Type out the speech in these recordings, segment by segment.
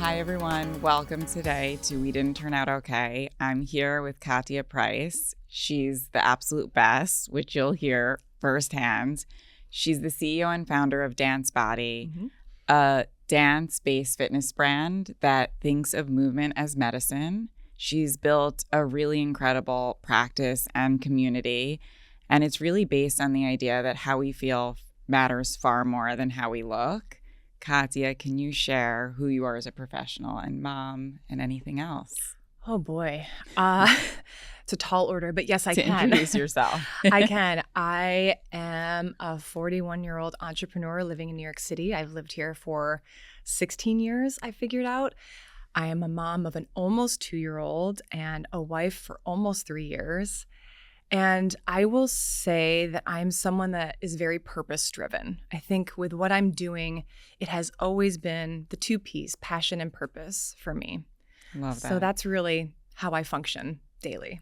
Hi, everyone. Welcome today to We Didn't Turn Out Okay. I'm here with Katia Pryce. She's the absolute best, which you'll hear firsthand. She's the CEO and founder of DanceBody, a dance-based fitness brand that thinks of movement as medicine. She's built a really incredible practice and community, and it's really based on the idea that how we feel matters far more than how we look. Katia, can you share who you are as a professional and mom and anything else? Oh, boy. It's a tall order, but yes, I can. Introduce yourself. I can. I am a 41-year-old entrepreneur living in New York City. I've lived here for 16 years, I figured out. I am a mom of an almost 2-year-old and a wife for almost 3 years. And I will say that I'm someone that is very purpose-driven. I think with what I'm doing, it has always been the two P's, passion and purpose for me. Love that. So that's really how I function daily.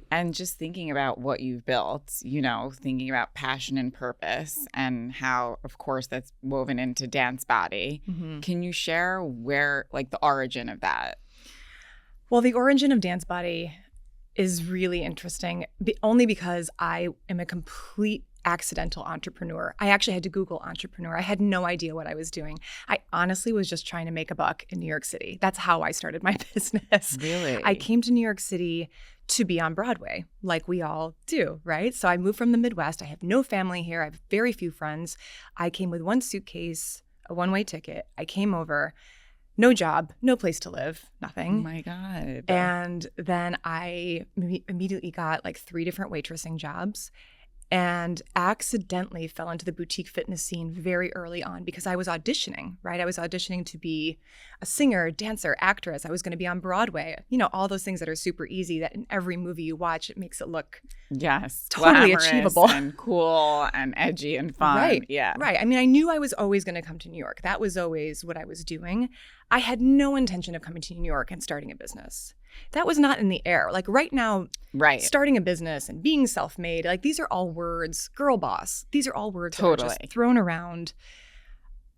And just thinking about what you've built, thinking about passion and purpose and how, of course, that's woven into DanceBody. Can you share where, the origin of that? Well, the origin of DanceBody is really interesting, only because I am a complete accidental entrepreneur. I actually had to Google entrepreneur. I had no idea what I was doing. I honestly was just trying to make a buck in New York City. That's how I started my business. Really? I came to New York City to be on Broadway, like we all do, right? So I moved from the Midwest. I have no family here. I have very few friends. I came with one suitcase, a one-way ticket. I came over. No job, no place to live, nothing. Oh my God. And then I immediately got 3 different waitressing jobs and accidentally fell into the boutique fitness scene very early on because I was auditioning, right? I was auditioning to be a singer, dancer, actress. I was going to be on Broadway. All those things that are super easy that in every movie you watch, it makes it look totally achievable and cool and edgy and fun. Right. Yeah. Right. I mean, I knew I was always going to come to New York. That was always what I was doing. I had no intention of coming to New York and starting a business. That was not in the air. Right now, starting a business and being self-made, these are all words, girl boss. These are all words that are just thrown around.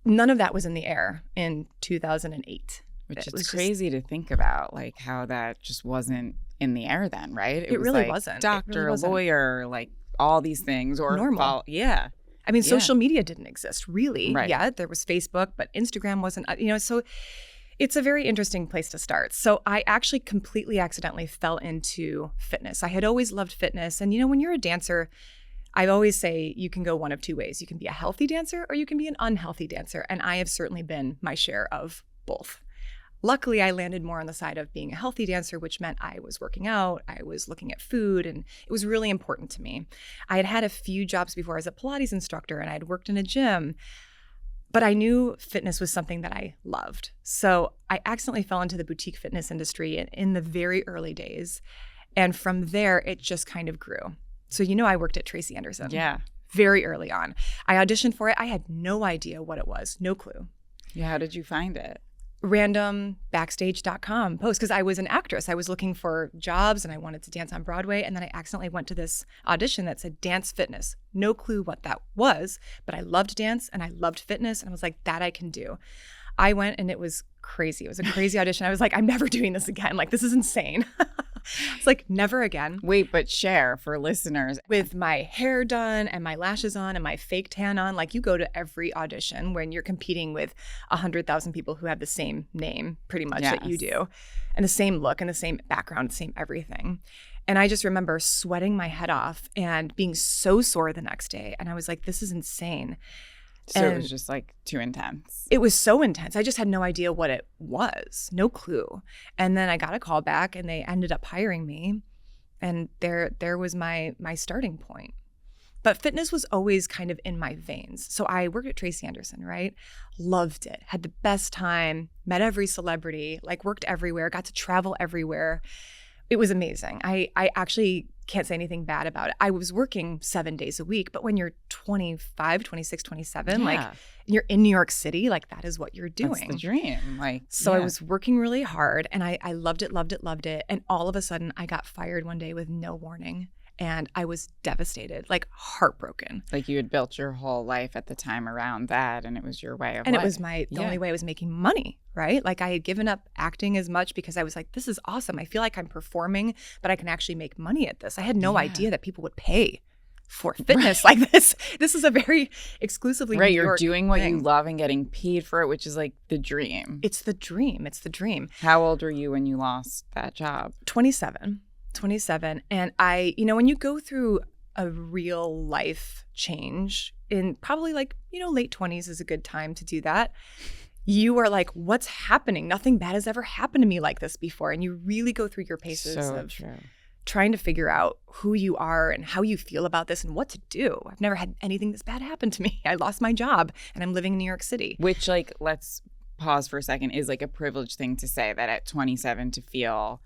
None of that was in the air in 2008. Which is crazy to think about, how that just wasn't in the air then, right? It really wasn't. Doctor, lawyer, all these things or normal. Yeah. I mean, social media didn't exist really. Right. Yeah, there was Facebook, but Instagram wasn't, so it's a very interesting place to start. So I actually completely accidentally fell into fitness. I had always loved fitness. And, when you're a dancer, I always say you can go one of two ways. You can be a healthy dancer or you can be an unhealthy dancer. And I have certainly been my share of both. Luckily, I landed more on the side of being a healthy dancer, which meant I was working out, I was looking at food, and it was really important to me. I had had a few jobs before as a Pilates instructor, and I had worked in a gym, but I knew fitness was something that I loved. So I accidentally fell into the boutique fitness industry in the very early days, and from there, it just kind of grew. So I worked at Tracy Anderson. Yeah. Very early on. I auditioned for it. I had no idea what it was, no clue. Yeah, how did you find it? Random backstage.com post because I was an actress. I was looking for jobs and I wanted to dance on Broadway. And then I accidentally went to this audition that said dance fitness. No clue what that was, but I loved dance and I loved fitness. And I was like, that I can do. I went and it was crazy. It was a crazy audition. I was like, I'm never doing this again. This is insane. It's never again. Wait, but share for listeners. With my hair done and my lashes on and my fake tan on, you go to every audition when you're competing with 100,000 people who have the same name pretty much that you do and the same look and the same background, the same everything. And I just remember sweating my head off and being so sore the next day. And I was like, this is insane. So it was just too intense. It was so intense. I just had no idea what it was, no clue. And then I got a call back and they ended up hiring me. And there was my starting point. But fitness was always kind of in my veins. So I worked at Tracy Anderson, right? Loved it. Had the best time, met every celebrity, worked everywhere, got to travel everywhere. It was amazing. I actually can't say anything bad about it. I was working 7 days a week, but when you're 25, 26, 27, you're in New York City, that is what you're doing. That's the dream. I was working really hard and I loved it. And all of a sudden I got fired one day with no warning. And I was devastated, like heartbroken. Like you had built your whole life at the time around that, and it was your way of And life. it was the only way I was making money, right? Like I had given up acting as much because I was like, this is awesome. I feel like I'm performing, but I can actually make money at this. I had no idea that people would pay for fitness like this. This is a very exclusively New you're York doing what thing. you love and getting paid for it, which is like the dream. It's the dream. It's the dream. How old were you when you lost that job? 27. And I, when you go through a real life change in probably like, late 20s is a good time to do that. You are like, what's happening? Nothing bad has ever happened to me like this before. And you really go through your paces of trying to figure out who you are and how you feel about this and what to do. I've never had anything this bad happen to me. I lost my job and I'm living in New York City. Which, like, let's pause for a second, is like a privileged thing to say, that at 27 to feel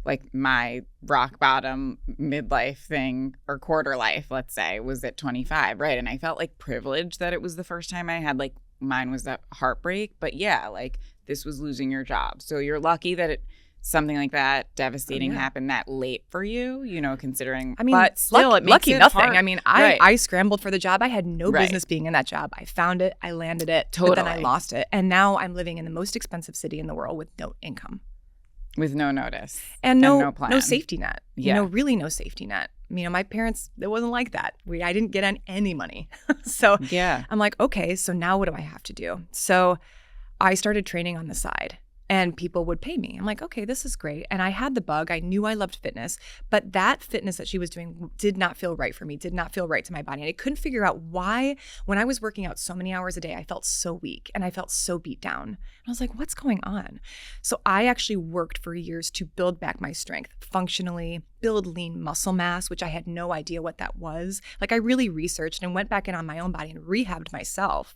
like my rock bottom midlife thing or quarter life, let's say, was at 25, right? And I felt like privileged that it was the first time I had, like, mine was that heartbreak. But yeah, like this was losing your job. So you're lucky that something like that devastating happened that late for you, considering. I mean, but still, it makes lucky it nothing. hard. I mean, I scrambled for the job. I had no business being in that job. I found it. I landed it. Totally. But then I lost it. And now I'm living in the most expensive city in the world with no income. With no notice. And no plan. No safety net. Yeah. Really no safety net. My parents, it wasn't like that. I didn't get on any money. So I'm like, okay, so now what do I have to do? So I started training on the side. And people would pay me. I'm like, okay, this is great. And I had the bug. I knew I loved fitness, but that fitness that she was doing did not feel right for me, did not feel right to my body. And I couldn't figure out why, when I was working out so many hours a day, I felt so weak and I felt so beat down. And I was like, what's going on? So I actually worked for years to build back my strength functionally, build lean muscle mass, which I had no idea what that was. Like I really researched and went back in on my own body and rehabbed myself.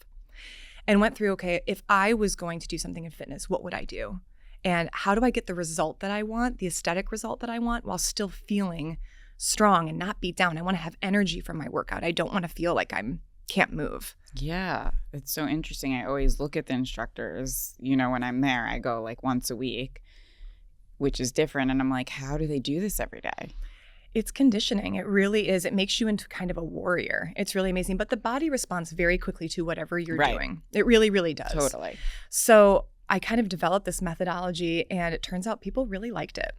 And went through, okay, if I was going to do something in fitness, what would I do? And how do I get the result that I want, the aesthetic result that I want, while still feeling strong and not beat down? I want to have energy from my workout. I don't want to feel like I can't move. Yeah, it's so interesting. I always look at the instructors, when I'm there, I go like once a week, which is different. And I'm like, how do they do this every day? It's conditioning. It really is. It makes you into kind of a warrior. It's really amazing. But the body responds very quickly to whatever you're doing. It really, really does. Totally. So I kind of developed this methodology and it turns out people really liked it.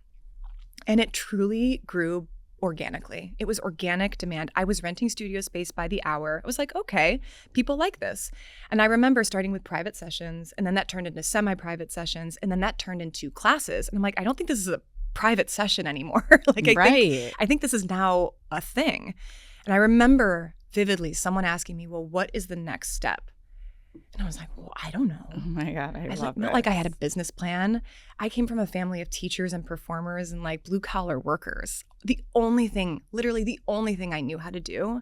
And it truly grew organically. It was organic demand. I was renting studio space by the hour. I was like, okay, people like this. And I remember starting with private sessions and then that turned into semi-private sessions and then that turned into classes. And I'm like, I don't think this is a private session anymore. I think this is now a thing. And I remember vividly someone asking me, well, what is the next step? And I was like, well, I don't know. Oh my God, I love Not it. like I had a business plan. I came from a family of teachers and performers and like blue collar workers. Literally the only thing I knew how to do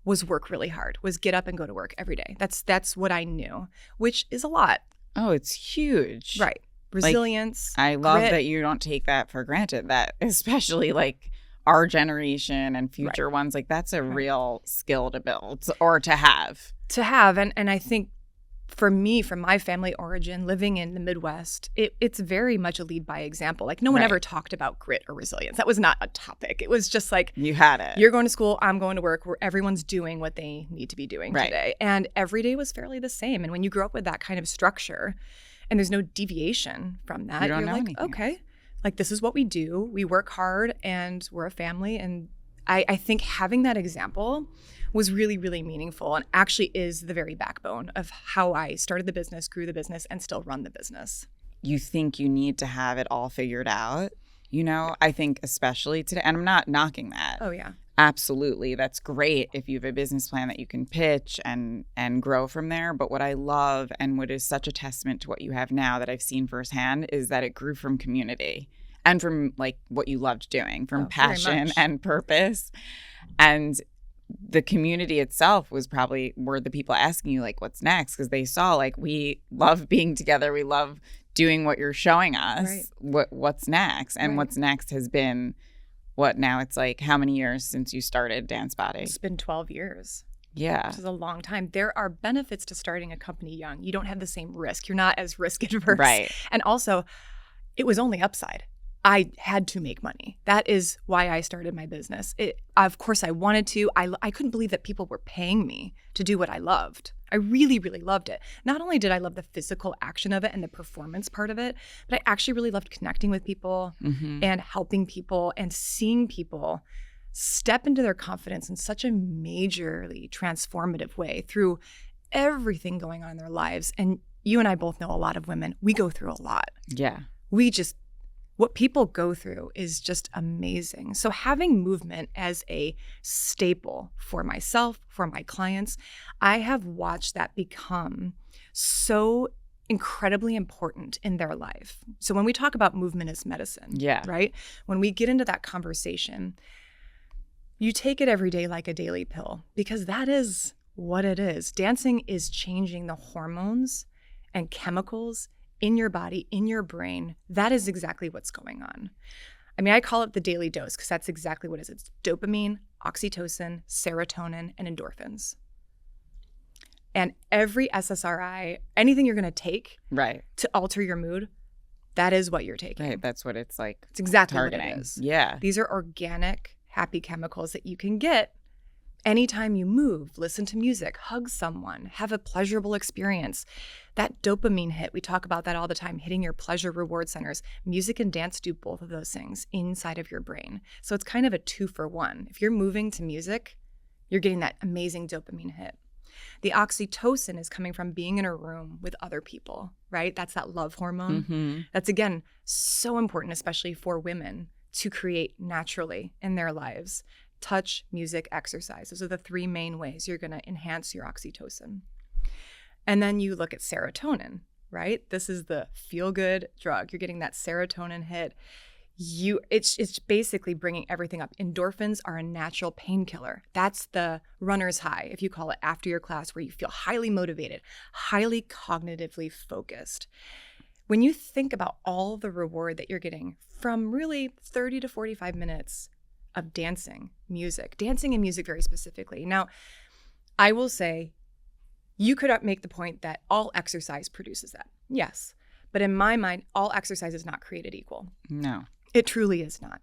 was work really hard, was get up and go to work every day. That's what I knew, which is a lot. Oh, it's huge. Right. Resilience. I love grit. that you don't take that for granted, that especially like our generation and future ones, like that's a real skill to build or to have. And I think for me, from my family origin, living in the Midwest, it's very much a lead by example. Like no one ever talked about grit or resilience. That was not a topic. It was just like, you had it. You're going to school, I'm going to work, where everyone's doing what they need to be doing today. And every day was fairly the same. And when you grow up with that kind of structure and there's no deviation from that, you're like, anything. Okay, like this is what we do. We work hard and we're a family. And I think having that example was really, really meaningful and actually is the very backbone of how I started the business, grew the business, and still run the business. You think you need to have it all figured out, I think especially today, and I'm not knocking that. Oh, yeah. Absolutely. That's great if you have a business plan that you can pitch and grow from there. But what I love and what is such a testament to what you have now that I've seen firsthand is that it grew from community and from like what you loved doing, from passion and purpose. And the community itself were the people asking you like, what's next? Because they saw like, we love being together. We love doing what you're showing us. What's next? And what's next has been now it's like how many years since you started DanceBody? It's been 12 years. Yeah. Which is a long time. There are benefits to starting a company young. You don't have the same risk. You're not as risk adverse. Right. And also, it was only upside. I had to make money. That is why I started my business. Of course, I wanted to. I couldn't believe that people were paying me to do what I loved. I really, really loved it. Not only did I love the physical action of it and the performance part of it, but I actually really loved connecting with people and helping people and seeing people step into their confidence in such a majorly transformative way through everything going on in their lives. And you and I both know a lot of women. We go through a lot. Yeah. What people go through is just amazing. So having movement as a staple for myself, for my clients, I have watched that become so incredibly important in their life. So when we talk about movement as medicine, right? When we get into that conversation, you take it every day like a daily pill, because that is what it is. Dancing is changing the hormones and chemicals in your body, in your brain. That is exactly what's going on. I mean, I call it the daily dose because that's exactly what it is. It's dopamine, oxytocin, serotonin, and endorphins. And every SSRI, anything you're going to take to alter your mood, that is what you're taking. Right. That's what it's like. It's exactly targeting. What it is. Yeah. These are organic, happy chemicals that you can get anytime you move, listen to music, hug someone, have a pleasurable experience. That dopamine hit, we talk about that all the time, hitting your pleasure reward centers. Music and dance do both of those things inside of your brain. So it's kind of a 2-for-1. If you're moving to music, you're getting that amazing dopamine hit. The oxytocin is coming from being in a room with other people, right? That's that love hormone. That's, again, so important, especially for women, to create naturally in their lives. Touch, music, exercise. Those are the 3 main ways you're going to enhance your oxytocin. And then you look at serotonin, right? This is the feel-good drug. You're getting that serotonin hit. It's basically bringing everything up. Endorphins are a natural painkiller. That's the runner's high, if you call it, after your class, where you feel highly motivated, highly cognitively focused. When you think about all the reward that you're getting from really 30 to 45 minutes of dancing and music very specifically. Now, I will say you could make the point that all exercise produces that. Yes. But in my mind, all exercise is not created equal. No. It truly is not.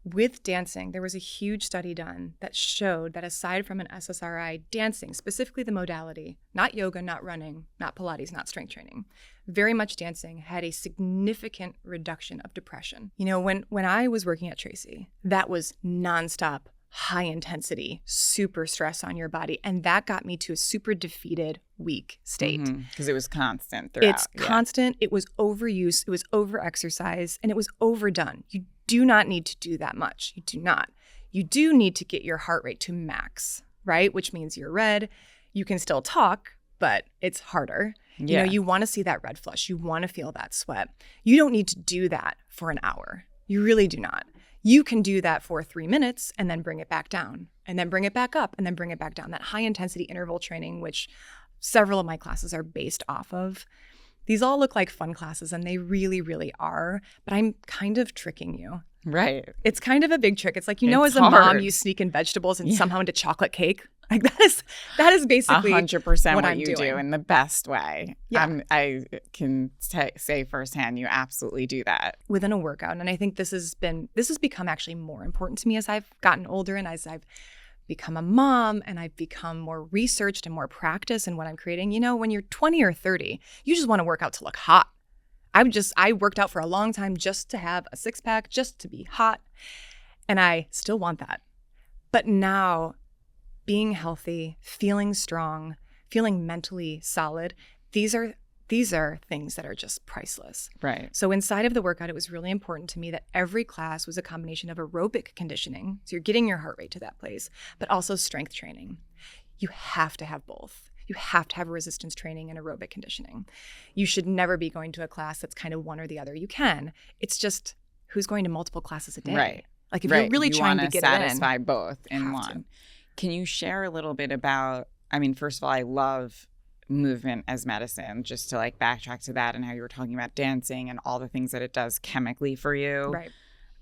With dancing, there was a huge study done that showed that aside from an SSRI, dancing, specifically the modality, not yoga, not running, not Pilates, not strength training, very much dancing had a significant reduction of depression. You know, when I was working at Tracy, that was nonstop, high intensity, super stress on your body. And that got me to a super defeated, weak state. Because it was constant throughout. It's constant. It was overuse. It was overexercise. And it was overdone. You do not need to do that much. You do not. You do need to get your heart rate to max, right? Which means you're red. You can still talk, but it's harder. You know, you want to see that red flush. You want to feel that sweat. You don't need to do that for an hour. You really do not. You can do that for 3 minutes and then bring it back down and then bring it back up and then bring it back down. That high intensity interval training, which several of my classes are based off of. These all look like fun classes, and they really, really are, but I'm kind of tricking you. Right. It's kind of a big trick. It's like, it's as a hard. mom, you sneak in vegetables and somehow into chocolate cake. Like that is basically 100% what I'm you doing. do in the best way. Yeah. I can say firsthand, you absolutely do that. Within a workout. And I think this has become actually more important to me as I've gotten older and as I've become a mom and I've become more researched and more practiced in what I'm creating. You know, when you're 20 or 30, you just want to work out to look hot. I worked out for a long time just to have a 6-pack, just to be hot. And I still want that. But now, being healthy, feeling strong, feeling mentally solid, these are things that are just priceless. Right. So inside of the workout, it was really important to me that every class was a combination of aerobic conditioning, so you're getting your heart rate to that place, but also strength training. You have to have both. You have to have resistance training and aerobic conditioning. You should never be going to a class that's kind of one or the other. You can. It's just who's going to multiple classes a day? Right. Like if you're really trying to get it in. satisfy both in one. Can you share a little bit about, I mean, first of all, I love movement as medicine, just to like backtrack to that and how you were talking about dancing and all the things that it does chemically for you. Right.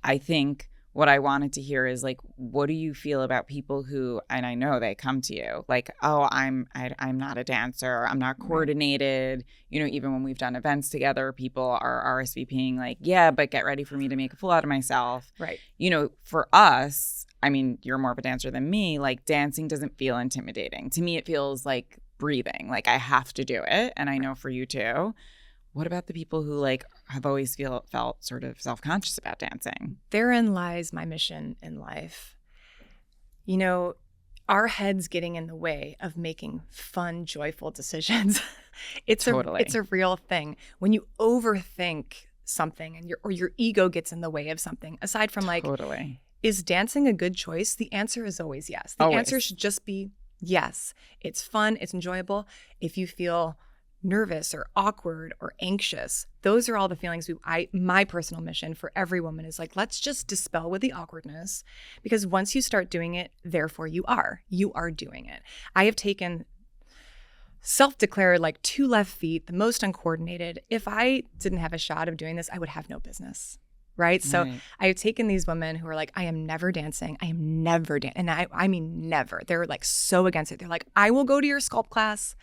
I think what I wanted to hear is like, what do you feel about people who, and I know they come to you like, oh, I'm not a dancer, I'm not coordinated. You know, even when we've done events together, people are RSVPing like, yeah, but get ready for me to make a fool out of myself. Right. You know, for us, I mean, you're more of a dancer than me. Like dancing doesn't feel intimidating. To me, it feels like breathing. Like I have to do it. And I know for you too. What about the people who like have always felt sort of self-conscious about dancing? Therein lies my mission in life. You know, our heads getting in the way of making fun, joyful decisions. It's a real thing. When you overthink something and your ego gets in the way of something, aside from like, is dancing a good choice? The answer is always yes. The answer should just be yes. It's fun. It's enjoyable. If you feel nervous or awkward or anxious, those are all the feelings my personal mission for every woman is like, let's just dispel with the awkwardness, because once you start doing it, therefore you are doing it. I have taken self-declared like 2 left feet, the most uncoordinated. If I didn't have a shot of doing this, I would have no business. Right. So I have taken these women who are like, I am never dancing. I am never dancing. And I mean, never. They're like so against it. They're like, I will go to your sculpt class,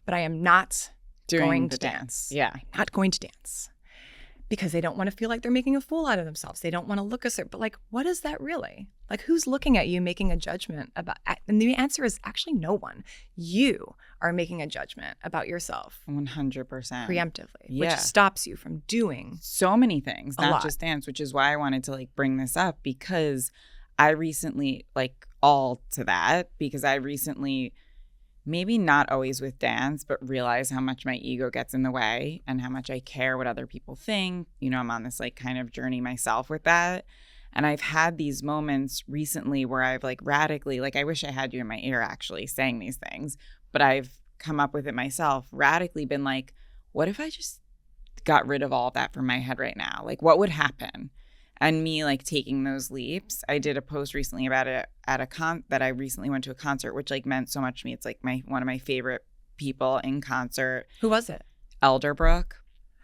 but I am not going to dance. Yeah. I'm not going to dance, because they don't want to feel like they're making a fool out of themselves. They don't want to look a certain, but like, what is that really? Like, who's looking at you making a judgment about, and the answer is actually no one. You are making a judgment about yourself. 100%. Preemptively, which stops you from doing so many things, not just dance, which is why I wanted to like bring this up, because I recently, like all to that, because I recently, maybe not always with dance, but realize how much my ego gets in the way and how much I care what other people think. You know, I'm on this like kind of journey myself with that. And I've had these moments recently where I've like radically, like I wish I had you in my ear actually saying these things, but I've come up with it myself, radically been like, what if I just got rid of all of that from my head right now? Like what would happen? And me like taking those leaps. I did a post recently about it at that I recently went to a concert, which like meant so much to me. It's like one of my favorite people in concert. Who was it? Elderbrook.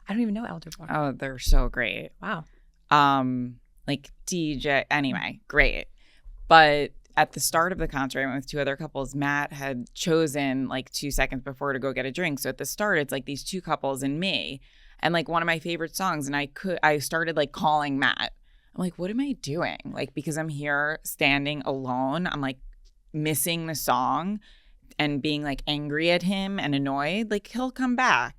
I don't even know Elderbrook. Oh, they're so great. Wow. Like DJ. Anyway, great. But at the start of the concert, I went with 2 other couples. Matt had chosen like 2 seconds before to go get a drink. So at the start, it's like these 2 couples and me. And like one of my favorite songs. And I started like calling Matt. I'm like, what am I doing? Like, because I'm here standing alone, I'm like missing the song and being like angry at him and annoyed. Like he'll come back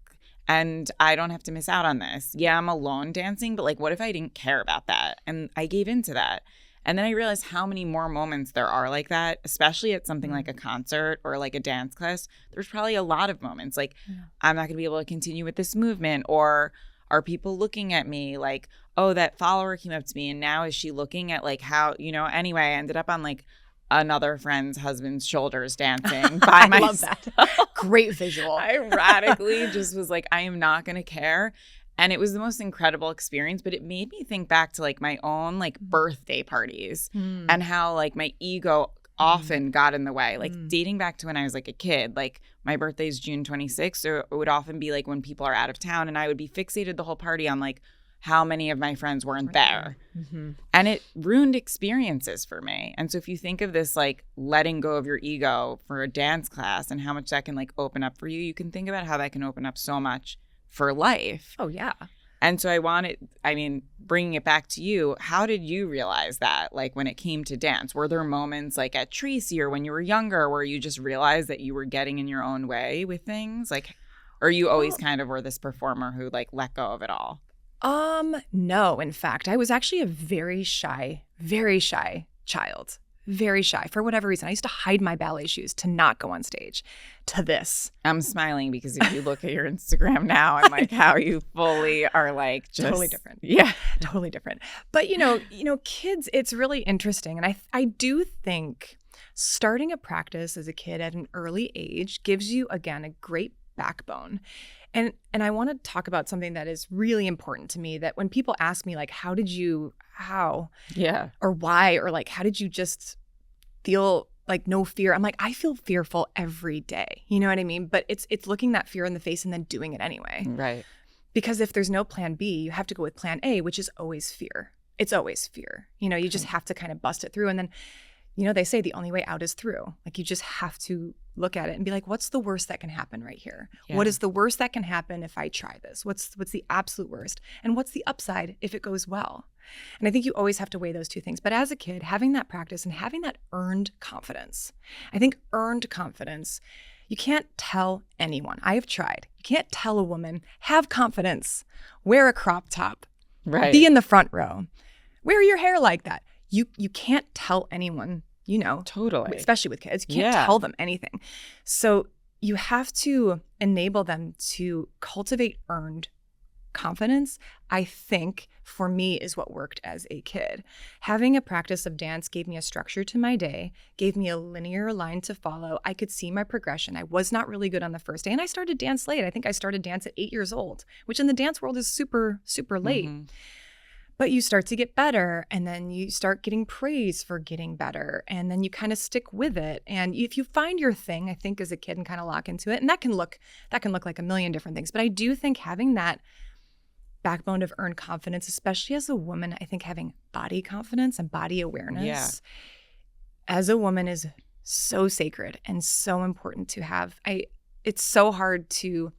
and I don't have to miss out on this. Yeah, I'm alone dancing, but like, what if I didn't care about that? And I gave into that. And then I realized how many more moments there are like that, especially at something like a concert or like a dance class. There's probably a lot of moments like, I'm not going to be able to continue with this movement, or are people looking at me like, oh, that follower came up to me and now is she looking at like how, you know, anyway, I ended up on like another friend's husband's shoulders dancing by myself. I love that. Great visual. I radically just was like, I am not going to care. And it was the most incredible experience, but it made me think back to like my own like birthday parties and how like my ego often got in the way. Like dating back to when I was like a kid, like my birthday is June 26th. So it would often be like when people are out of town and I would be fixated the whole party on like how many of my friends weren't there. And it ruined experiences for me. And so if you think of this like letting go of your ego for a dance class and how much that can like open up for you, you can think about how that can open up so much for life. Oh, yeah. And so bringing it back to you, how did you realize that, like when it came to dance? Were there moments like at Tracy or when you were younger where you just realized that you were getting in your own way with things? Like, or you always kind of were this performer who like let go of it all? No, in fact, I was actually a very shy child. Very shy for whatever reason. I used to hide my ballet shoes to not go on stage. To this, I'm smiling because if you look at your Instagram now and like how you fully are like just totally different. Yeah, totally different. But you know, kids, it's really interesting, and I do think starting a practice as a kid at an early age gives you again a great backbone. And I want to talk about something that is really important to me, that when people ask me like, how? Yeah. Or why? Or like, how did you just feel like no fear? I'm like, I feel fearful every day. You know what I mean? But it's looking that fear in the face and then doing it anyway. Right. Because if there's no plan B, you have to go with plan A, which is always fear. it's always fear. You just have to kind of bust it through. And then, they say the only way out is through. Like, you just have to look at it and be like, what's the worst that can happen right here? Yeah. What is the worst that can happen if I try this? What's the absolute worst? And what's the upside if it goes well? And I think you always have to weigh those two things. But as a kid, having that practice and having that earned confidence, I think earned confidence, you can't tell anyone. I have tried. You can't tell a woman, have confidence, wear a crop top, right, be in the front row, wear your hair like that. You can't tell anyone, totally, especially with kids. You can't tell them anything. So you have to enable them to cultivate earned confidence, I think, for me, is what worked as a kid. Having a practice of dance gave me a structure to my day, gave me a linear line to follow. I could see my progression. I was not really good on the first day, and I started dance late. I think I started dance at 8 years old, which in the dance world is super, super late. Mm-hmm. But you start to get better, and then you start getting praise for getting better, and then you kind of stick with it. And if you find your thing, I think, as a kid, and kind of lock into it, and that can look like a million different things. But I do think having that backbone of earned confidence, especially as a woman, I think having body confidence and body awareness as a woman is so sacred and so important to have. It's so hard to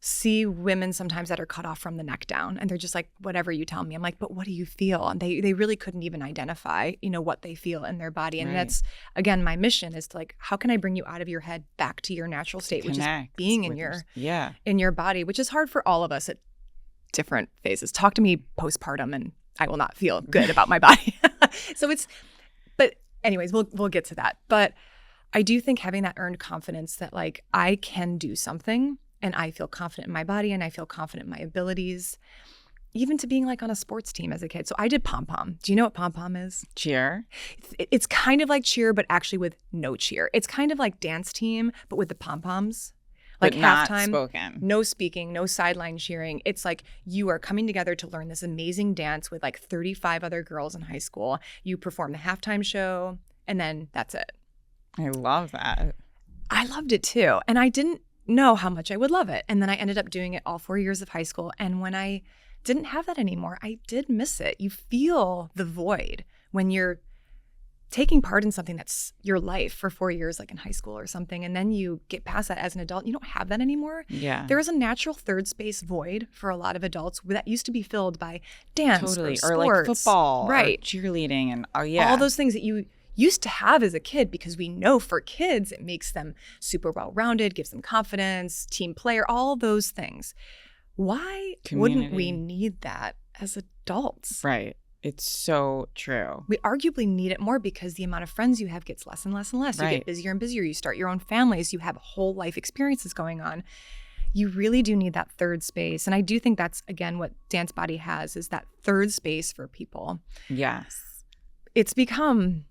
see women sometimes that are cut off from the neck down, and they're just like, whatever you tell me. I'm like, but what do you feel? And they really couldn't even identify, what they feel in their body. And that's, again, my mission is to, like, how can I bring you out of your head back to your natural state, which is being in your body, which is hard for all of us at different phases. Talk to me postpartum and I will not feel good about my body. But anyways, we'll get to that. But I do think having that earned confidence that, like, I can do something, and I feel confident in my body, and I feel confident in my abilities, even to being, like, on a sports team as a kid. So I did pom-pom. Do you know what pom-pom is? Cheer? It's kind of like cheer, but actually with no cheer. It's kind of like dance team, but with the pom-poms. Like, halftime, spoken. No speaking, no sideline cheering. It's like you are coming together to learn this amazing dance with, like, 35 other girls in high school. You perform the halftime show, and then that's it. I love that. I loved it too. And I didn't know how much I would love it. And then I ended up doing it all 4 years of high school. And when I didn't have that anymore, I did miss it. You feel the void when you're taking part in something that's your life for 4 years, like in high school or something, and then you get past that as an adult. You don't have that anymore. Yeah. There is a natural third space void for a lot of adults that used to be filled by dance or sports, like football, right, or cheerleading, and all those things that you used to have as a kid, because we know for kids it makes them super well-rounded, gives them confidence, team player, all those things. Why wouldn't we need that as adults? Right. It's so true. We arguably need it more because the amount of friends you have gets less and less and less. You get busier and busier. You start your own families. You have whole life experiences going on. You really do need that third space. And I do think that's, again, what DanceBody has, is that third space for people. Yes. It's become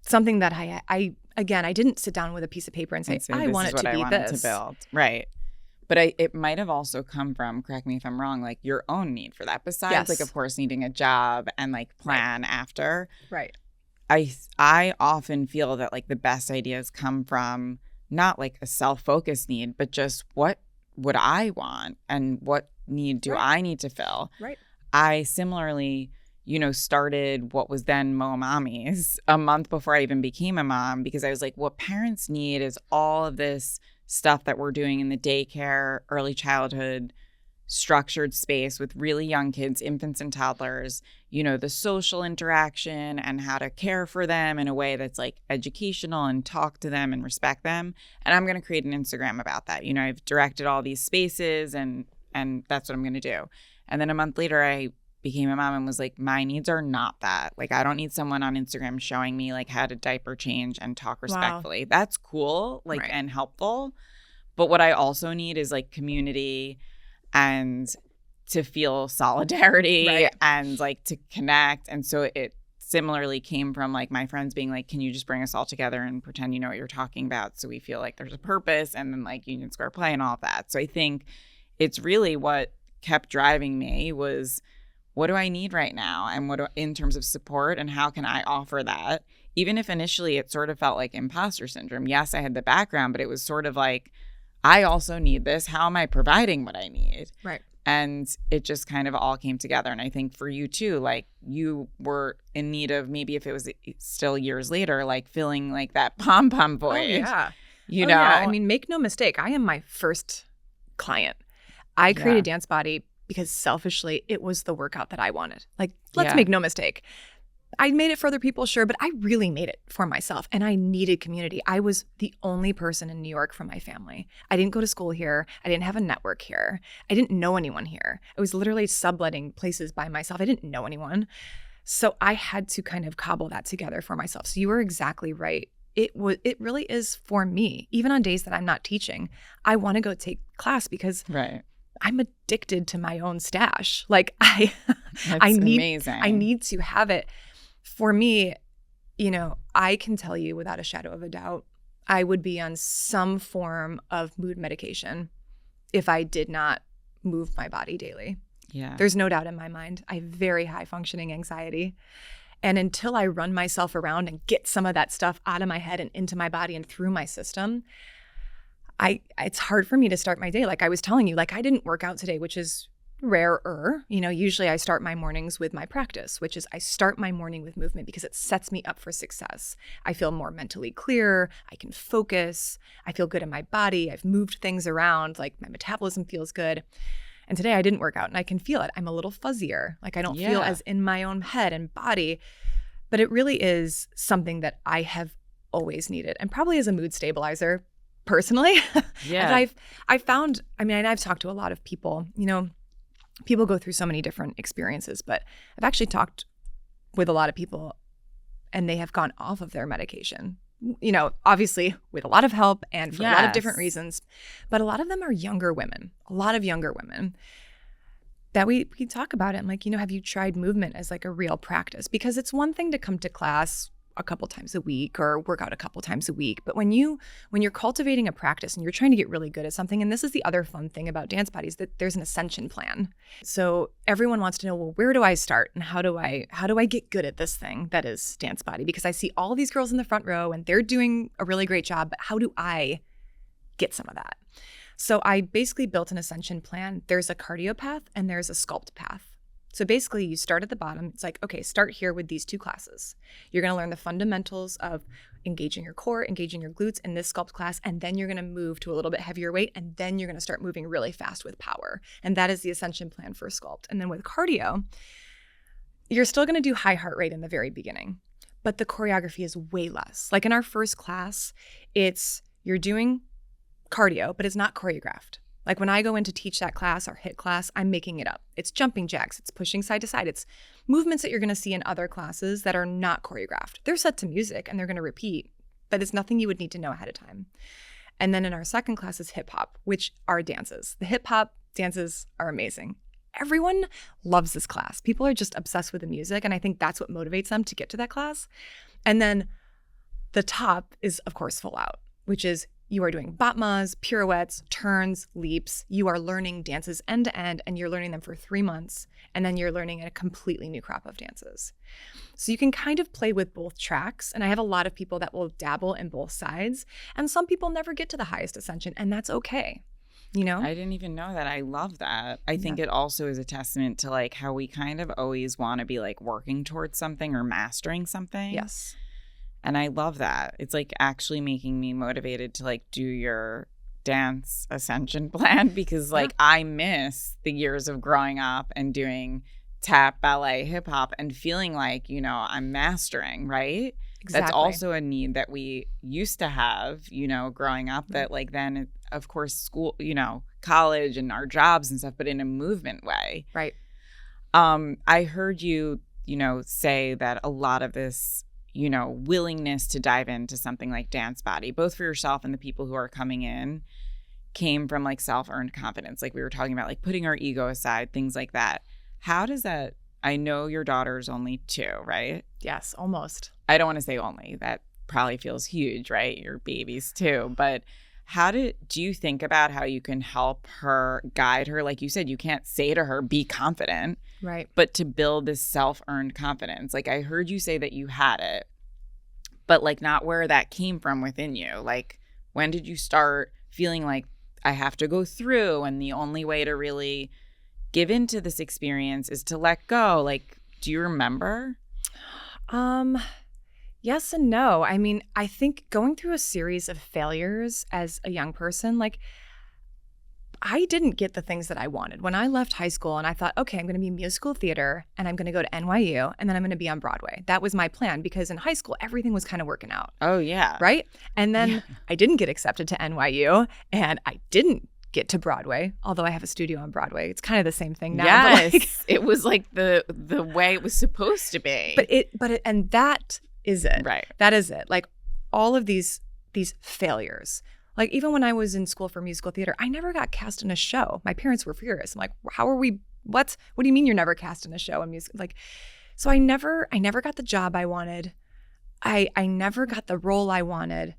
something that I didn't sit down with a piece of paper and say, I want it to be this. To build. Right. But it might have also come from, correct me if I'm wrong, like your own need for that. Besides, like, of course, needing a job and, like, plan after. Right. I often feel that, like, the best ideas come from not, like, a self-focused need, but just what would I want and what need do I need to fill. Right. I similarly, started what was then Mo Mommies a month before I even became a mom, because I was like, what parents need is all of this stuff that we're doing in the daycare, early childhood, structured space with really young kids, infants and toddlers, the social interaction and how to care for them in a way that's, like, educational and talk to them and respect them. And I'm going to create an Instagram about that. I've directed all these spaces and that's what I'm going to do. And then a month later, I became a mom and was like, my needs are not that. Like, I don't need someone on Instagram showing me, like, how to diaper change and talk respectfully. Wow. That's cool, like, and helpful. But what I also need is, like, community and to feel solidarity and, like, to connect. And so it similarly came from, like, my friends being like, can you just bring us all together and pretend you know what you're talking about, so we feel like there's a purpose, and then, like, Union Square Play and all of that. So I think it's really what kept driving me was, what do I need right now? And in terms of support, and how can I offer that? Even if initially it sort of felt like imposter syndrome. Yes, I had the background, but it was sort of like, I also need this. How am I providing what I need? Right. And it just kind of all came together. And I think for you too, like you were in need of, maybe if it was still years later, like feeling like that pom-pom void. Oh, yeah. You know? Yeah. I mean, make no mistake. I am my first client. I created DanceBody because selfishly, it was the workout that I wanted. Like, let's make no mistake. I made it for other people, sure, but I really made it for myself, and I needed community. I was the only person in New York from my family. I didn't go to school here. I didn't have a network here. I didn't know anyone here. I was literally subletting places by myself. I didn't know anyone. So I had to kind of cobble that together for myself. So you were exactly right. It really is for me. Even on days that I'm not teaching, I want to go take class because I'm addicted to my own stash. Like I need to have it. For me, you know, I can tell you without a shadow of a doubt, I would be on some form of mood medication if I did not move my body daily. Yeah. There's no doubt in my mind. I have very high functioning anxiety. And until I run myself around and get some of that stuff out of my head and into my body and through my system, it's hard for me to start my day. Like I was telling you, like I didn't work out today, which is rarer. You know, usually I start my mornings with my practice, which is I start my morning with movement because it sets me up for success. I feel more mentally clear. I can focus. I feel good in my body. I've moved things around. Like my metabolism feels good. And today I didn't work out and I can feel it. I'm a little fuzzier. Like I don't feel as in my own head and body. But it really is something that I have always needed, and probably as a mood stabilizer personally. Yeah. I found, I mean, I've talked to a lot of people, you know, people go through so many different experiences, but I've actually talked with a lot of people and they have gone off of their medication, you know, obviously with a lot of help and for a lot of different reasons. But a lot of them are younger women, a lot of younger women that we talk about it. I'm like, you know, have you tried movement as like a real practice? Because it's one thing to come to class a couple times a week or work out a couple times a week. But when you're cultivating a practice and you're trying to get really good at something, and this is the other fun thing about DanceBody is that there's an ascension plan. So everyone wants to know, well, where do I start and how do I get good at this thing that is DanceBody? Because I see all these girls in the front row and they're doing a really great job, but how do I get some of that? So I basically built an ascension plan. There's a cardio path and there's a sculpt path. So basically you start at the bottom. It's like, okay, start here with these two classes. You're going to learn the fundamentals of engaging your core, engaging your glutes in this sculpt class, and then you're going to move to a little bit heavier weight, and then you're going to start moving really fast with power. And that is the ascension plan for sculpt. And then with cardio, you're still going to do high heart rate in the very beginning, but the choreography is way less. Like in our first class, you're doing cardio, but it's not choreographed. Like when I go in to teach that class, our HIIT class, I'm making it up. It's jumping jacks. It's pushing side to side. It's movements that you're going to see in other classes that are not choreographed. They're set to music and they're going to repeat, but it's nothing you would need to know ahead of time. And then in our second class is hip hop, which are dances. The hip hop dances are amazing. Everyone loves this class. People are just obsessed with the music. And I think that's what motivates them to get to that class. And then the top is, of course, full out, which is you are doing batmas, pirouettes, turns, leaps. You are learning dances end to end, and you're learning them for 3 months. And then you're learning a completely new crop of dances. So you can kind of play with both tracks. And I have a lot of people that will dabble in both sides. And some people never get to the highest ascension, and that's okay. You know? I didn't even know that. I love that. I think it also is a testament to like how we kind of always want to be like working towards something or mastering something. Yes. And I love that. It's like actually making me motivated to like do your dance ascension plan because like I miss the years of growing up and doing tap, ballet, hip hop and feeling like, you know, I'm mastering, right? Exactly. That's also a need that we used to have, you know, growing up that like then, of course, school, you know, college and our jobs and stuff, but in a movement way. Right. I heard you, you know, say that a lot of this, you know, willingness to dive into something like DanceBody, both for yourself and the people who are coming in, came from like self-earned confidence. Like we were talking about, like putting our ego aside, things like that. How does that, I know your daughter's only 2, right? Yes, almost. I don't want to say only. That probably feels huge, right? Your baby's 2. But do you think about how you can help her, guide her? Like you said, you can't say to her, be confident. Right. But to build this self-earned confidence. Like I heard you say that you had it, but like not where that came from within you. Like when did you start feeling like I have to go through and the only way to really give into this experience is to let go. Like, do you remember? Yes and no. I mean, I think going through a series of failures as a young person, like, I didn't get the things that I wanted. When I left high school and I thought, okay, I'm going to be musical theater and I'm going to go to NYU and then I'm going to be on Broadway. That was my plan because in high school, everything was kind of working out. Oh, yeah. Right? And then I didn't get accepted to NYU and I didn't get to Broadway, although I have a studio on Broadway. It's kind of the same thing now. Yes. But like, it was like the way it was supposed to be. And that is it. Right. That is it. Like all of these failures. Like even when I was in school for musical theater, I never got cast in a show. My parents were furious. I'm like, how are we, what do you mean you're never cast in a show in music? Like, so I never got the job I wanted. I never got the role I wanted.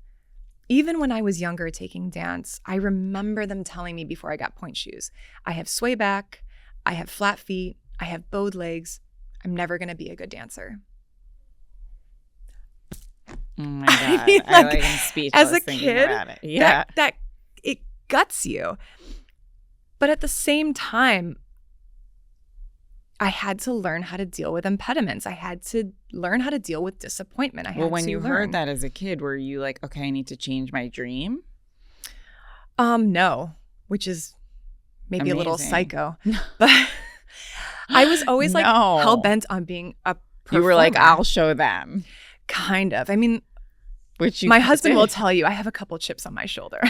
Even when I was younger taking dance, I remember them telling me before I got point shoes, I have sway back, I have flat feet, I have bowed legs. I'm never going to be a good dancer. Oh my God. I mean, I like am speechless as a thinking kid, about it. Yeah. that it guts you. But at the same time, I had to learn how to deal with impediments. I had to learn how to deal with disappointment. Well, when you heard that as a kid, were you like, okay, I need to change my dream? No, which is maybe Amazing. a little psycho. But I was always like hell bent on being a performer. You were like, I'll show them. Kind of. I mean, which my husband will tell you I have a couple chips on my shoulder.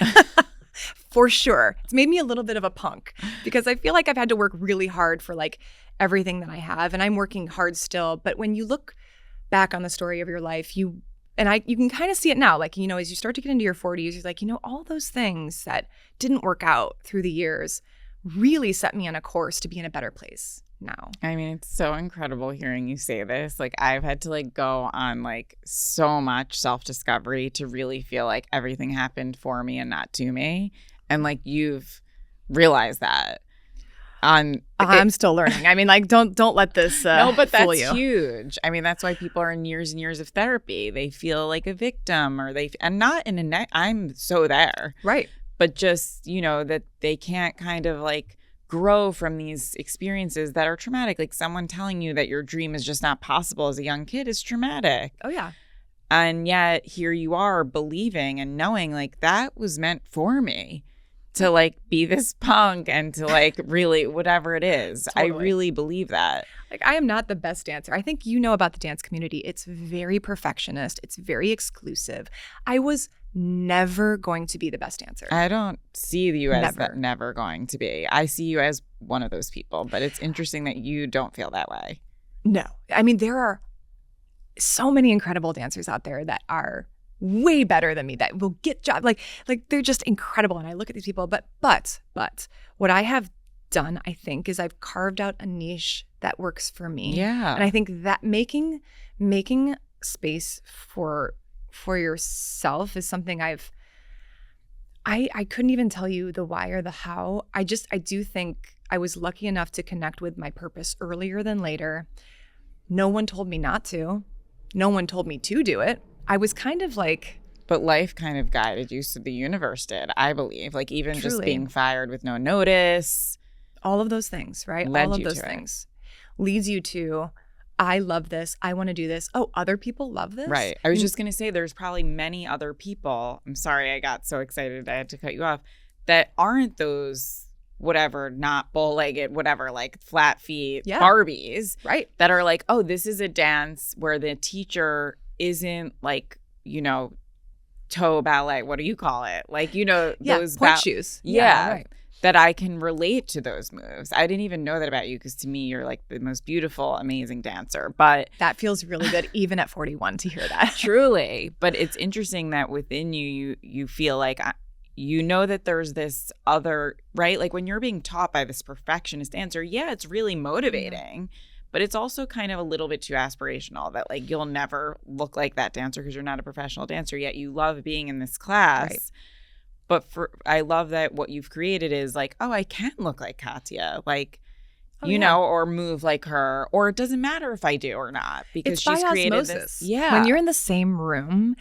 For sure. It's made me a little bit of a punk because I feel like I've had to work really hard for like everything that I have, and I'm working hard still. But when you look back on the story of your life, you can kind of see it now. Like, you know, as you start to get into your 40s, you're like, you know, all those things that didn't work out through the years really set me on a course to be in a better place now. I mean, it's so incredible hearing you say this. Like, I've had to like go on like so much self-discovery to really feel like everything happened for me and not to me. And like you've realized that. I'm still learning. I mean, like, don't let this no, but fool that's you. huge. I mean, that's why people are in years and years of therapy. They feel like a victim, or and not in a I'm so there, right? But just, you know, that they can't kind of like grow from these experiences that are traumatic. Like someone telling you that your dream is just not possible as a young kid is traumatic. Oh yeah. And yet here you are believing and knowing like that was meant for me. To like be this punk and to like really whatever it is. Totally. I really believe that. Like I am not the best dancer. I think you know about the dance community. It's very perfectionist. It's very exclusive. I was never going to be the best dancer. I don't see you as never going to be. I see you as one of those people, but it's interesting that you don't feel that way. No. I mean, there are so many incredible dancers out there that are way better than me that will get jobs. Like they're just incredible. And I look at these people, but what I have done, I think, is I've carved out a niche that works for me. Yeah. And I think that making space for yourself is something I couldn't even tell you the why or the how. I do think I was lucky enough to connect with my purpose earlier than later. No one told me not to. No one told me to do it. I was kind of like... But life kind of guided you, so the universe did, I believe. Like even Truly. Just being fired with no notice. All of those things, right? Led all of you those to things leads you to, I love this. I want to do this. Oh, other people love this? Right. I was just going to say there's probably many other people. I'm sorry I got so excited I had to cut you off. That aren't those whatever, not bow-legged, whatever, like flat feet Barbies. Right. That are like, oh, this is a dance where the teacher isn't like, you know, toe ballet. What do you call it? Like, you know, those point shoes. Yeah. Right. That I can relate to those moves. I didn't even know that about you because to me, you're like the most beautiful, amazing dancer. But that feels really good even at 41 to hear that. Truly. But it's interesting that within you feel like, you know that there's this other, right? Like when you're being taught by this perfectionist dancer, yeah, it's really motivating. But it's also kind of a little bit too aspirational that like you'll never look like that dancer because you're not a professional dancer, yet you love being in this class. Right. But I love that what you've created is like, oh, I can look like Katia, like, you know, or move like her, or it doesn't matter if I do or not because it's she's by created osmosis. this. Yeah. When you're in the same room,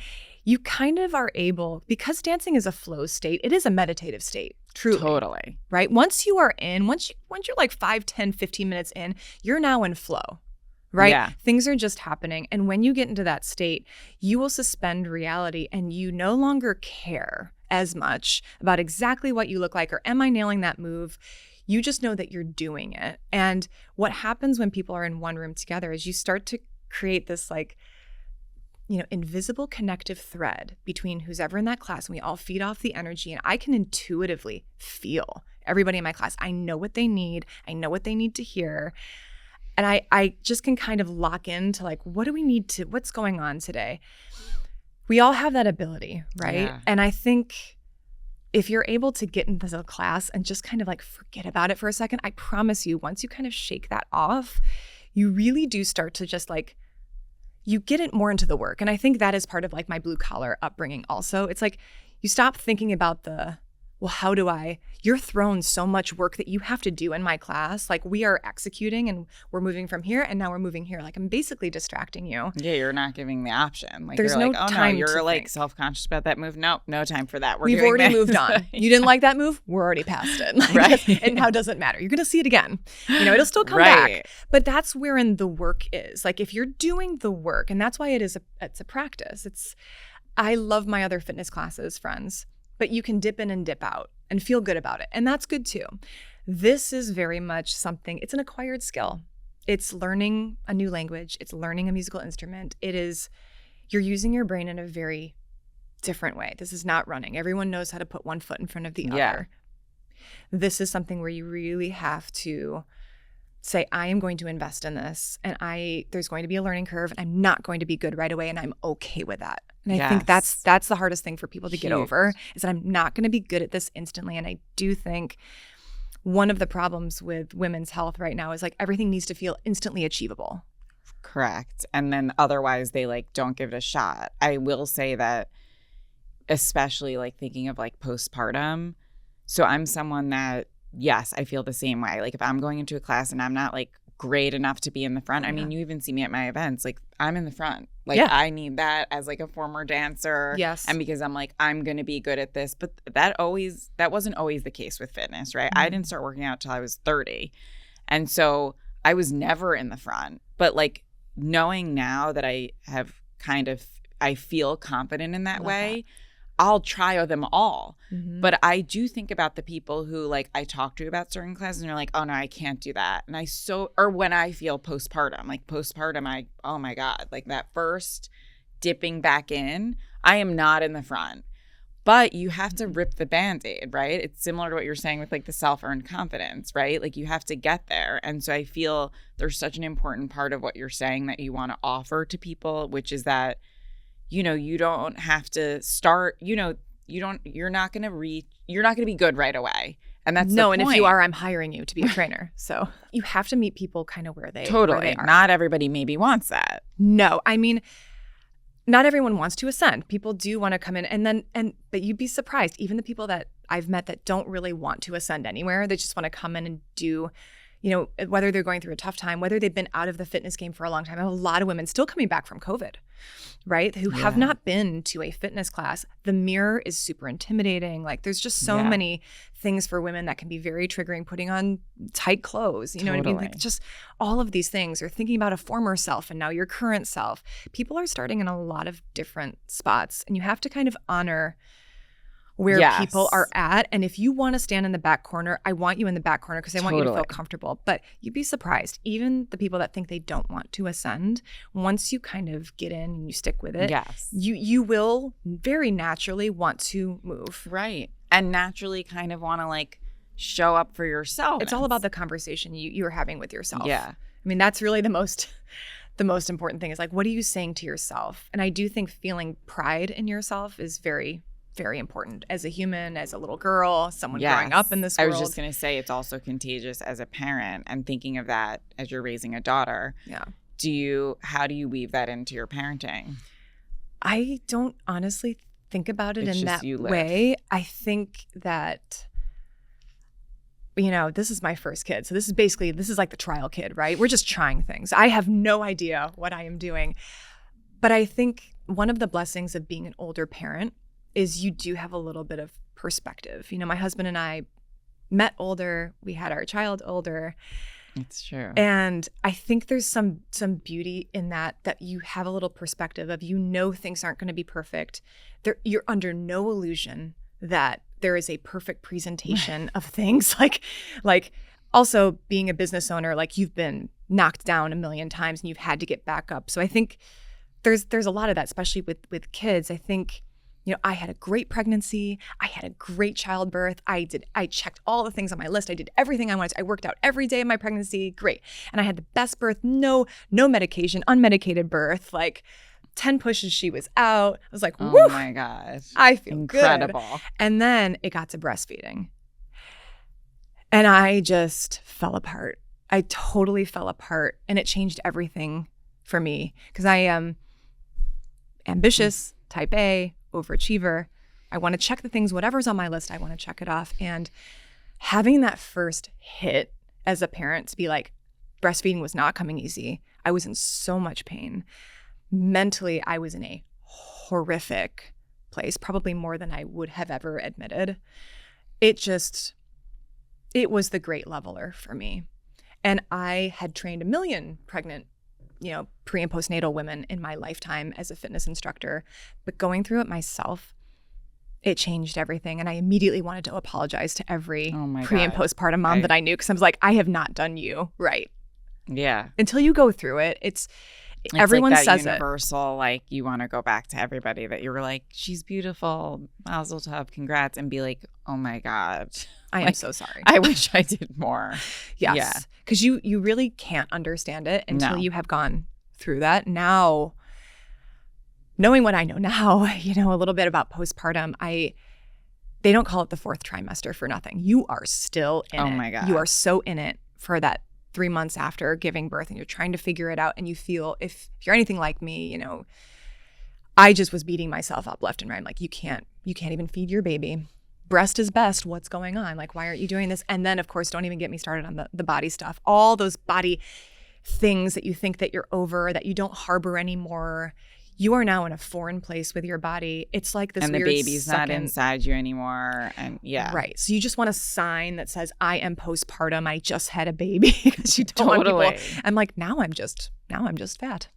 you kind of are able, because dancing is a flow state, it is a meditative state, truly. Totally. Right? Once you're like 5, 10, 15 minutes in, you're now in flow, right? Yeah. Things are just happening. And when you get into that state, you will suspend reality and you no longer care as much about exactly what you look like or am I nailing that move? You just know that you're doing it. And what happens when people are in one room together is you start to create this like, invisible connective thread between who's ever in that class, and we all feed off the energy. And I can intuitively feel everybody in my class. I know what they need. I know what they need to hear. And I just can kind of lock into like, what's going on today? We all have that ability, right? Yeah. And I think if you're able to get into the class and just kind of like forget about it for a second, I promise you, once you kind of shake that off, you really do start to just like, you get it more into the work. And I think that is part of like my blue collar upbringing also. It's like you stop thinking about you're thrown so much work that you have to do in my class. Like we are executing and we're moving from here and now we're moving here. Like I'm basically distracting you. Yeah, you're not giving the option. Like there's you're no like, oh time no, you're to like think. self-conscious about that move. Nope, no time for that. We've already moved on. You didn't like that move? We're already past it. Like, right. And now doesn't matter. You're going to see it again. It'll still come right. back. But that's wherein the work is. Like if you're doing the work, and that's why it's a practice. I love my other fitness classes, friends, but you can dip in and dip out and feel good about it. And that's good too. This is very much it's an acquired skill. It's learning a new language. It's learning a musical instrument. You're using your brain in a very different way. This is not running. Everyone knows how to put one foot in front of the other. This is something where you really have to say, I am going to invest in this and there's going to be a learning curve and I'm not going to be good right away and I'm okay with that. And I think that's the hardest thing for people to get over is that I'm not going to be good at this instantly. And I do think one of the problems with women's health right now is like everything needs to feel instantly achievable. Correct. And then otherwise they like don't give it a shot. I will say that especially like thinking of like postpartum. So I'm someone that, yes, I feel the same way. Like if I'm going into a class and I'm not like great enough to be in the front. I mean, you even see me at my events, like I'm in the front. Like I need that as like a former dancer. Yes. And because I'm like, I'm going to be good at this. But that wasn't always the case with fitness, right? Mm-hmm. I didn't start working out till I was 30. And so I was never in the front. But like knowing now that I feel confident in that way, I'll try them all. Mm-hmm. But I do think about the people who like I talk to about certain classes and they're like, oh no, I can't do that. And or when I feel postpartum, oh my God, like that first dipping back in, I am not in the front. But you have to rip the Band-Aid, right? It's similar to what you're saying with like the self-earned confidence, right? Like you have to get there. And so I feel there's such an important part of what you're saying that you want to offer to people, which is that you don't have to start, you're not going to be good right away. And that's and if you are, I'm hiring you to be a trainer. So you have to meet people kind of where they are. Not everybody maybe wants that. No, I mean, not everyone wants to ascend. People do want to come in but you'd be surprised. Even the people that I've met that don't really want to ascend anywhere, they just want to come in and do, whether they're going through a tough time, whether they've been out of the fitness game for a long time. I have a lot of women still coming back from COVID, right? Who have not been to a fitness class. The mirror is super intimidating. Like there's just so many things for women that can be very triggering, putting on tight clothes, what I mean? Like just all of these things, or thinking about a former self and now your current self. People are starting in a lot of different spots and you have to kind of honor where people are at. And if you want to stand in the back corner, I want you in the back corner because I want you to feel comfortable. But you'd be surprised. Even the people that think they don't want to ascend, once you kind of get in and you stick with it, you will very naturally want to move. Right. And naturally kind of want to like show up for yourself. It's all about the conversation you're having with yourself. Yeah. I mean, that's really the most important thing is like, what are you saying to yourself? And I do think feeling pride in yourself is very, very important as a human, as a little girl, someone growing up in this world. I was just going to say it's also contagious as a parent, and thinking of that as you're raising a daughter. Yeah. How do you weave that into your parenting? I don't honestly think about it in that way. I think that, this is my first kid. So this is like the trial kid, right? We're just trying things. I have no idea what I am doing. But I think one of the blessings of being an older parent is you do have a little bit of perspective. You know, my husband and I met older, we had our child older. It's true. And I think there's some beauty in that you have a little perspective of, you know, things aren't going to be perfect. You're under no illusion that there is a perfect presentation of things. Like also being a business owner, like you've been knocked down a million times and you've had to get back up. So I think there's a lot of that, especially with kids. I think, you know, I had a great pregnancy. I had a great childbirth. I checked all the things on my list. I did everything I wanted. I worked out every day of my pregnancy. Great. And I had the best birth, no medication, unmedicated birth, like 10 pushes, she was out. I was like, woo, oh my gosh. I feel incredible. Good. And then it got to breastfeeding. And I just fell apart. I totally fell apart. And it changed everything for me because I am ambitious, type A, overachiever. I want to check the things, whatever's on my list, I want to check it off. And having that first hit as a parent to be like, breastfeeding was not coming easy. I was in so much pain. Mentally, I was in a horrific place, probably more than I would have ever admitted. It was the great leveler for me. And I had trained 1 million pregnant, you know, pre and postnatal women in my lifetime as a fitness instructor. But going through it myself, it changed everything. And I immediately wanted to apologize to every pre and postpartum mom that I knew, because I was like, I have not done you right. Yeah. Until you go through it, it's everyone like that says universal, like you want to go back to everybody that you were like, she's beautiful, mazel tov, congrats, and be like, oh my God. I am so sorry. I wish I did more. Yes. Yeah. Because you really can't understand it until you have gone through that. Now, knowing what I know now, you know, a little bit about postpartum, they don't call it the 4th trimester for nothing. You are still in it. Oh my God. You are so in it for that 3 months after giving birth, and you're trying to figure it out. And you feel, if you're anything like me, you know, I just was beating myself up left and right. I'm like, you can't even feed your baby. Breast is best. What's going on? Like, why aren't you doing this? And then, of course, don't even get me started on the body stuff. All those body things that you think that you're over, that you don't harbor anymore. You are now in a foreign place with your body. It's like this weird, and the baby's not inside you anymore. And yeah. Right. So you just want a sign that says, I am postpartum. I just had a baby. Because you don't want people. I'm like, now I'm just fat.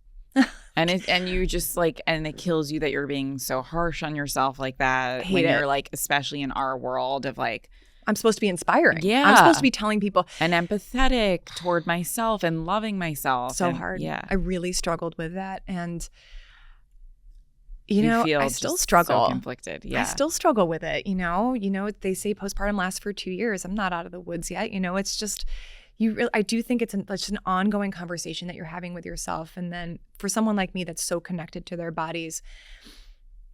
And you just like, and it kills you that you're being so harsh on yourself like that. You're like, especially in our world of like, I'm supposed to be inspiring. Yeah. I'm supposed to be telling people. And empathetic toward myself and loving myself. So hard. Yeah. I really struggled with that. And you know, feel I still struggle. So conflicted. Yeah. I still struggle with it. You know, they say postpartum lasts for 2 years. I'm not out of the woods yet. You know, it's just, I do think it's just an ongoing conversation that you're having with yourself. And then for someone like me that's so connected to their bodies,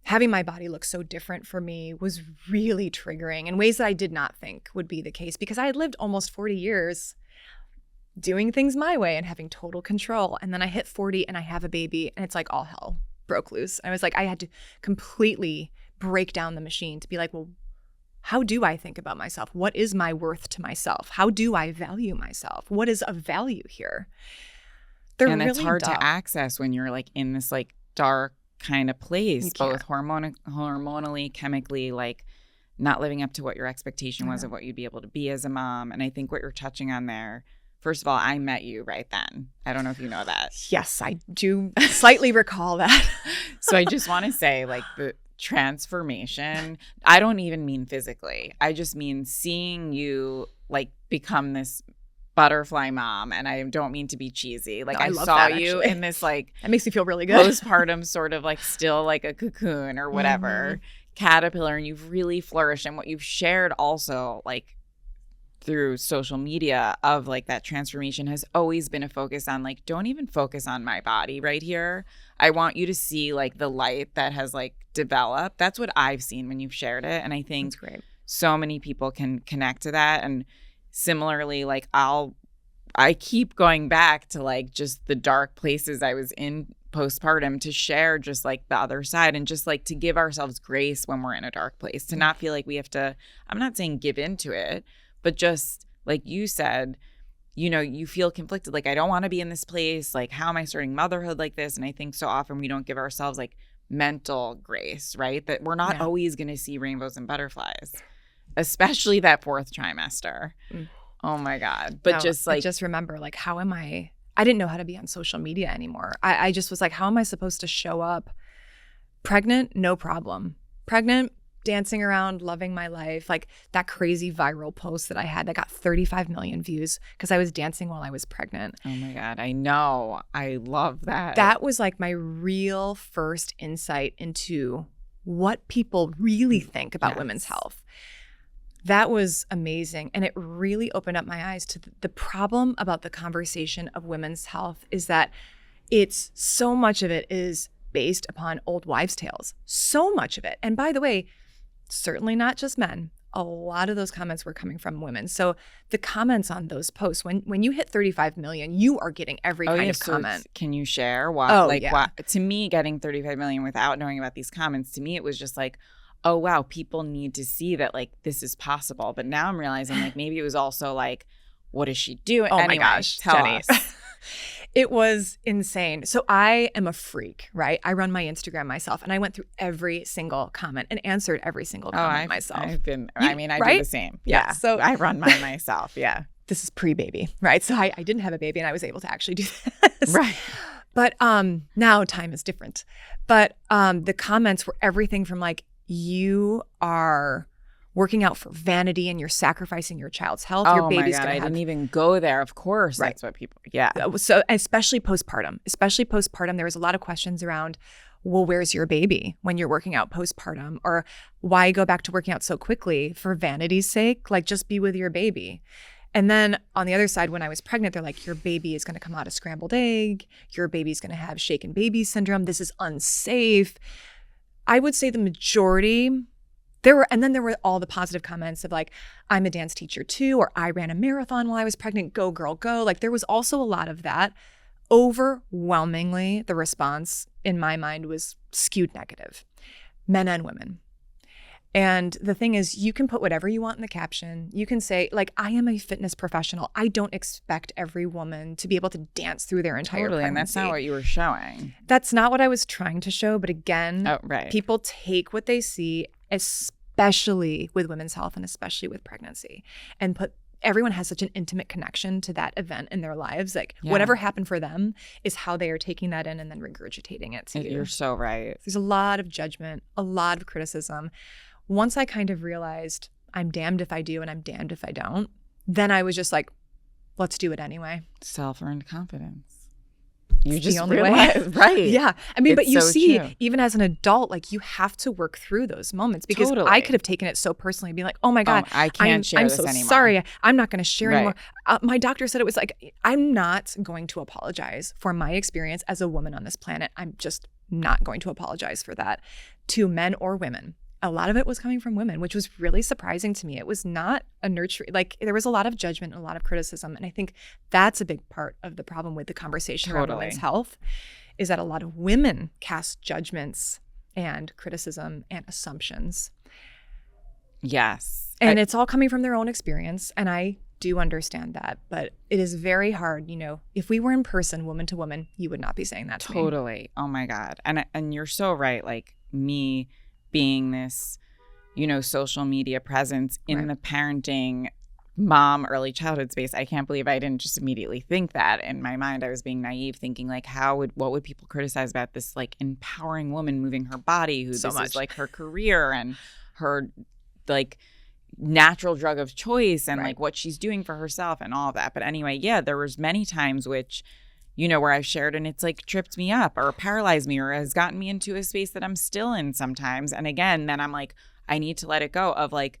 having my body look so different for me was really triggering in ways that I did not think would be the case, because I had lived almost 40 years doing things my way and having total control. And then I hit 40 and I have a baby, and it's like all hell broke loose. I was like, I had to completely break down the machine to be like, well, how do I think about myself? What is my worth to myself? How do I value myself? What is of value here? And it's hard to access when you're like in this like dark kind of place, both hormonally, chemically, like not living up to what your expectation was of what you'd be able to be as a mom. And I think what you're touching on there, first of all, I met you right then. I don't know if you know that. Yes, I do slightly recall that. So I just want to say, like, the transformation, I don't even mean physically. I just mean seeing you like become this butterfly mom. And I don't mean to be cheesy. Like, I saw you in this like that makes me feel really good. Postpartum sort of like still like a cocoon or whatever, caterpillar, and you've really flourished. And what you've shared also like through social media of like that transformation has always been a focus on like, don't even focus on my body right here. I want you to see like the light that has like developed. That's what I've seen when you've shared it. And I think that's great. So many people can connect to that. And similarly, like I keep going back to like just the dark places I was in postpartum to share just like the other side, and just like to give ourselves grace when we're in a dark place, to not feel like we have to, I'm not saying give into it, but just like you said, you know, you feel conflicted. Like, I don't want to be in this place. Like, how am I starting motherhood like this? And I think so often we don't give ourselves like mental grace, right? That we're not Yeah. always going to see rainbows and butterflies, especially that fourth trimester. Oh my God. But No, just I like, just remember like, how am I didn't know how to be on social media anymore. I just was like, how am I supposed to show up pregnant? No problem. Pregnant, dancing around, loving my life. Like that crazy viral post that I had that got 35 million views because I was dancing while I was pregnant. oh my God, I know. I love that. That was like my real first insight into what people really think about Yes. women's health. That was amazing. And it really opened up my eyes to the problem about the conversation of women's health is that it's so much of it is based upon old wives' tales. So much of it. And by the way, certainly not just men. A lot of those comments were coming from women. So the comments on those posts, when you hit 35 million, you are getting every kind of comment. Can you share why? Oh, like, yeah. why, to me, getting 35 million without knowing about these comments, to me, it was just like, oh, wow, people need to see that like this is possible. But now I'm realizing like maybe it was also like, what is she doing? Oh Anyway, my gosh, tell Jenny. us. It was insane. So I am a freak, right? I run my Instagram myself and I went through every single comment and answered every single comment myself. I've been, You- I mean, I right? do the same. Yeah, Yeah. so- I run mine myself. Yeah. This is pre-baby, right? So I didn't have a baby and I was able to actually do this. Right. But now time is different. But the comments were everything from like, you are working out for vanity and you're sacrificing your child's health. Your Oh my baby's God, going I to have didn't even go there. Of course, Right. that's what people, yeah. So especially postpartum, there was a lot of questions around, well, where's your baby when you're working out postpartum? Or why go back to working out so quickly for vanity's sake? Like just be with your baby. And then on the other side, when I was pregnant, they're like, your baby is going to come out a scrambled egg. Your baby's going to have shaken baby syndrome. This is unsafe. I would say the majority, there were all the positive comments of like, I'm a dance teacher too, or I ran a marathon while I was pregnant. Go, girl, go. Like there was also a lot of that. Overwhelmingly, the response in my mind was skewed negative, men and women. And the thing is, you can put whatever you want in the caption. You can say, like, I am a fitness professional. I don't expect every woman to be able to dance through their entire Totally. pregnancy. And that's not what you were showing. That's not what I was trying to show. But again, Oh, right. people take what they see, especially with women's health and especially with pregnancy, and everyone has such an intimate connection to that event in their lives. Like Yeah. whatever happened for them is how they are taking that in and then regurgitating it to you. You're so right. There's a lot of judgment, a lot of criticism. Once I kind of realized I'm damned if I do and I'm damned if I don't, then I was just like, let's do it anyway. Self-earned confidence. You It's just the only realize, way. right? Yeah. I mean, but It's you so see, true. even as an adult, like you have to work through those moments because I Totally. could have taken it so personally and be like, oh my God, I can't share I'm this so anymore. sorry. I'm not going to share Right. anymore. My doctor said it was like, I'm not going to apologize for my experience as a woman on this planet. I'm just not going to apologize for that to men or women. A lot of it was coming from women, which was really surprising to me. It was not a nurture, like there was a lot of judgment and a lot of criticism. And I think that's a big part of the problem with the conversation around Totally. women's health is that a lot of women cast judgments and criticism and assumptions. Yes. And it's all coming from their own experience. And I do understand that. But it is very hard. You know, if we were in person, woman to woman, you would not be saying that to me. Totally. Oh my God. And you're so right. Like me being this, you know, social media presence in Right. the parenting mom early childhood space. I can't believe I didn't just immediately think that. In my mind, I was being naive, thinking like, what would people criticize about this like empowering woman moving her body, who So this much. is like her career and her like natural drug of choice and Right. like what she's doing for herself and all of that. But anyway, yeah, there was many times which, you know, where I've shared and it's like tripped me up or paralyzed me or has gotten me into a space that I'm still in sometimes. And again, then I'm like, I need to let it go of like,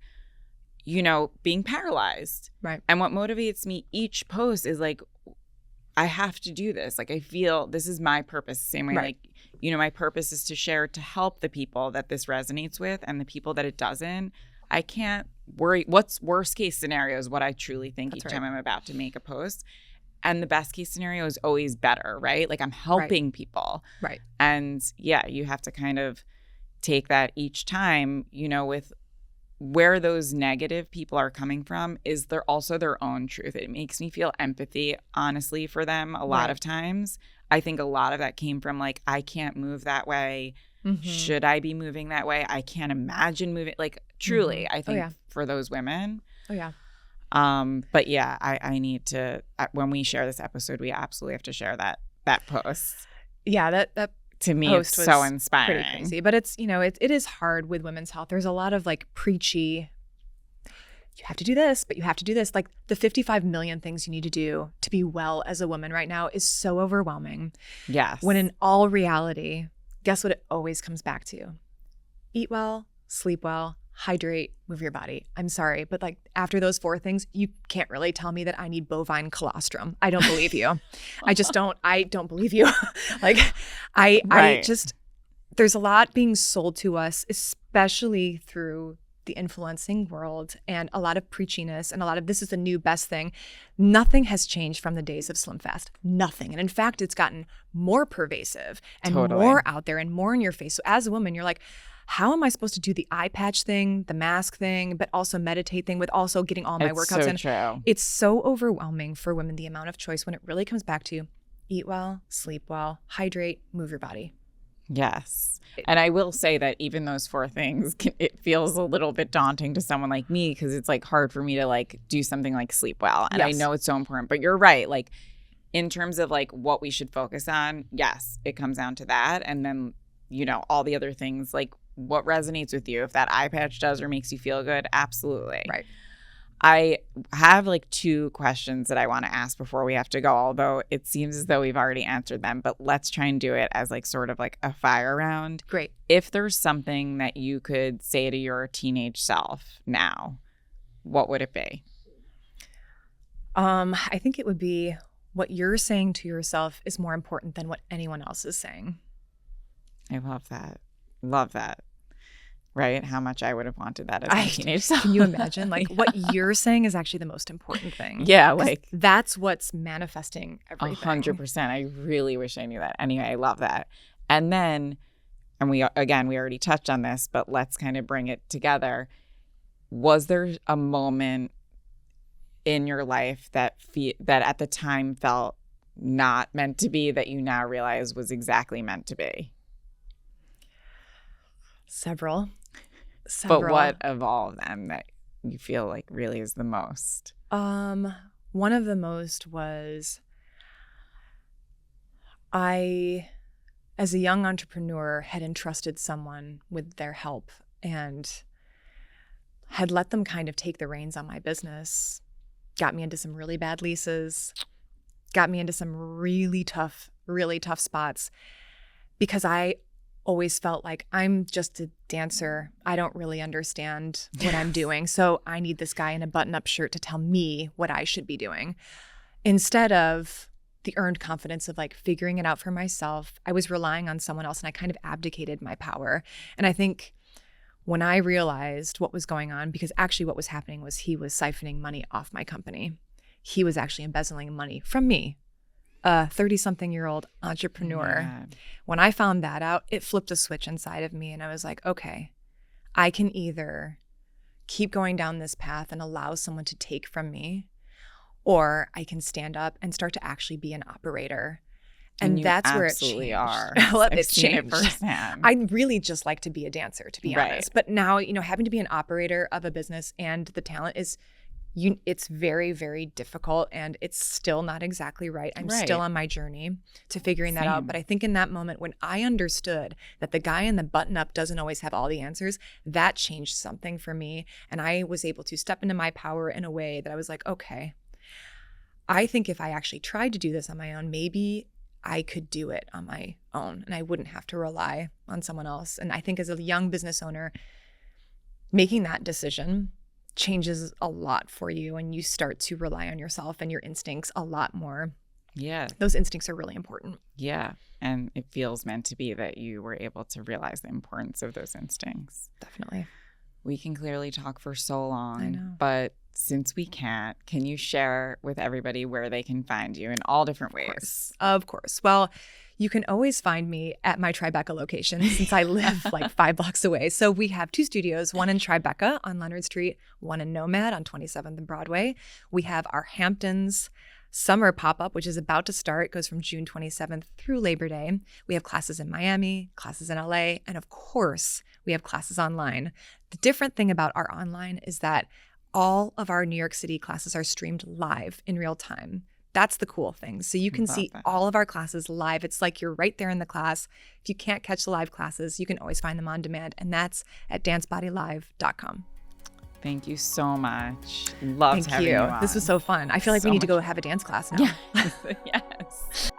you know, being paralyzed. Right. And what motivates me each post is like, I have to do this. Like, I feel this is my purpose. Same way, Right. like, you know, my purpose is to share, to help the people that this resonates with and the people that it doesn't. I can't worry. What's worst case scenario is what I truly think That's each right. time I'm about to make a post. And the best case scenario is always better, right? Like I'm helping people. Right. And yeah, you have to kind of take that each time, you know, with where those negative people are coming from is they're also their own truth. It makes me feel empathy, honestly, for them a lot Right. of times. I think a lot of that came from like, I can't move that way. Should I be moving that way? I can't imagine moving. Like, truly, I think for those women. Oh, yeah. But yeah, I need to, when we share this episode, we absolutely have to share that post. Yeah, that to me, post it's so was inspiring. pretty crazy. But it's, it is hard with women's health. There's a lot of like preachy, you have to do this, but you have to do this. Like the 55 million things you need to do to be well as a woman right now is so overwhelming. Yes. When in all reality, guess what it always comes back to? Eat well, sleep well, hydrate, move your body. I'm sorry, but like after those 4 things, you can't really tell me that I need bovine colostrum. I don't believe you. I don't believe you. Like I just, there's a lot being sold to us, especially through the influencing world and a lot of preachiness and a lot of this is the new best thing. Nothing has changed from the days of Slim Fast. Nothing. And in fact, it's gotten more pervasive and more out there and more in your face. So as a woman, you're like, how am I supposed to do the eye patch thing, the mask thing, but also meditate thing with also getting all my workouts in? True. It's so overwhelming for women, the amount of choice when it really comes back to eat well, sleep well, hydrate, move your body. Yes. And I will say that even those 4 things, it feels a little bit daunting to someone like me because it's like hard for me to like do something like sleep well. And I know it's so important, but you're right. Like in terms of like what we should focus on, yes, it comes down to that. And then, all the other things like what resonates with you. If that eye patch does or makes you feel good, absolutely. Right. I have like 2 questions that I want to ask before we have to go, although it seems as though we've already answered them, but let's try and do it as like sort of like a fire round. Great. If there's something that you could say to your teenage self now, what would it be? I think it would be what you're saying to yourself is more important than what anyone else is saying. I love that. Love that. Right? How much I would have wanted that as a teenage self. Can you imagine? Like what you're saying is actually the most important thing. Yeah, like that's what's manifesting everything. 100%. I really wish I knew that. Anyway, I love that. And then, and we already touched on this, but let's kind of bring it together. Was there a moment in your life that at the time felt not meant to be that you now realize was exactly meant to be? Several. But what of all of them that you feel like really is the most? One of the most was I, as a young entrepreneur, had entrusted someone with their help and had let them kind of take the reins on my business, got me into some really bad leases, got me into some really tough spots because I always felt like I'm just a dancer. I don't really understand what I'm doing. So I need this guy in a button-up shirt to tell me what I should be doing. Instead of the earned confidence of like figuring it out for myself, I was relying on someone else and I kind of abdicated my power. And I think when I realized what was going on, because actually what was happening was he was siphoning money off my company. He was actually embezzling money from me, a 30-something-year-old entrepreneur. Yeah. When I found that out, it flipped a switch inside of me and I was like, okay, I can either keep going down this path and allow someone to take from me, or I can stand up and start to actually be an operator. And that's where it changed. Are. It's changed. Firsthand. I'd really just like to be a dancer, to be honest. But now, having to be an operator of a business and the talent is, it's very, very difficult and it's still not exactly right. I'm still on my journey to figuring that out. But I think in that moment when I understood that the guy in the button-up doesn't always have all the answers, that changed something for me. And I was able to step into my power in a way that I was like, okay, I think if I actually tried to do this on my own, maybe I could do it on my own and I wouldn't have to rely on someone else. And I think as a young business owner, making that decision changes a lot for you and you start to rely on yourself and your instincts a lot more. Yeah. Those instincts are really important. Yeah. And it feels meant to be that you were able to realize the importance of those instincts. Definitely. We can clearly talk for so long, I know. But since we can't, can you share with everybody where they can find you in all different ways? Of course. Well, you can always find me at my Tribeca location since I live like 5 blocks away. So we have 2 studios, one in Tribeca on Leonard Street, one in Nomad on 27th and Broadway. We have our Hamptons summer pop-up, which is about to start, goes from June 27th through Labor Day. We have classes in Miami, classes in LA, and of course, we have classes online. The different thing about our online is that all of our New York City classes are streamed live in real time. That's the cool thing. So you can see all of our classes live. It's like you're right there in the class. If you can't catch the live classes, you can always find them on demand. And that's at dancebodylive.com. Thank you so much. Loved having you on. This was so fun. I feel like we need to go have a dance class now. Yes. Yes.